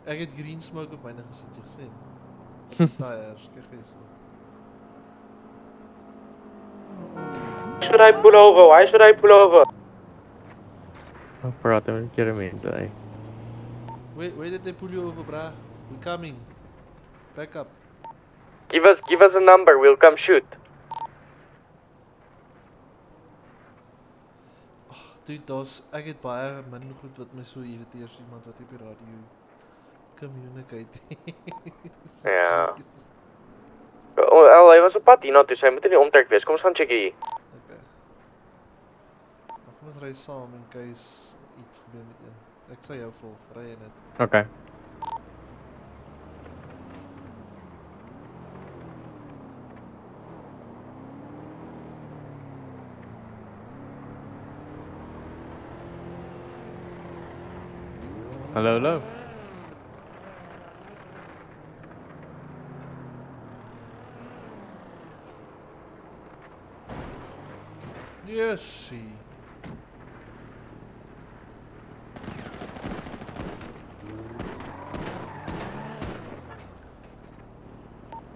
Ek het green smoke op myne gesit, jy gesien. Tyres, kyk eens. Why should I pull over? Why should I pull over? Praat met die keer mense, hey. Where did they pull you over, bruh? We're coming. Back up. Give us a number, we'll come shoot. Dude, ek het baie min goed wat my so irriteer as iemand wat op die radio communicate. Ja. Hy was op pad hierna toe, so hy moet in die omtrek wees. Kom ons gaan check hier. Okay. Kom ons ry saam in case iets gebeur met een. Ek sal jou volg, ry jy net. Okay. Hallo. Yes.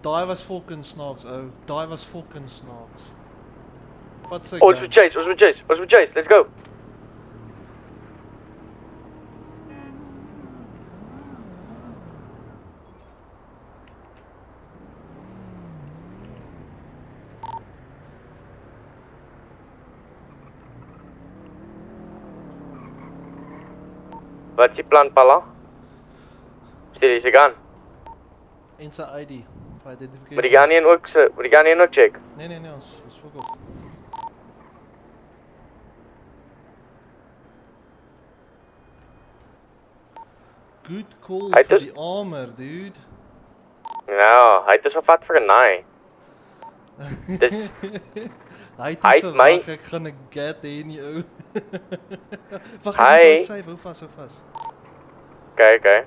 Daai was fucking snaaks, ou. Daai was fucking snaaks. Wat sê jy? Ons moet chase, let's go. Wat is die plan, Pala? Stuur jy gaan? En sy ID, vir identification. Moet die gaan nie ook check? Nee, ons fuck off. Good call Hy vir het die armor, dude. Ja, hy het is al vat vir 'n naai. Dis- Hy het Hy nie het my- verwag ek gaan 'n gat hê nie, ou. Wag, Hy- ek moet sy hou vas. Okay.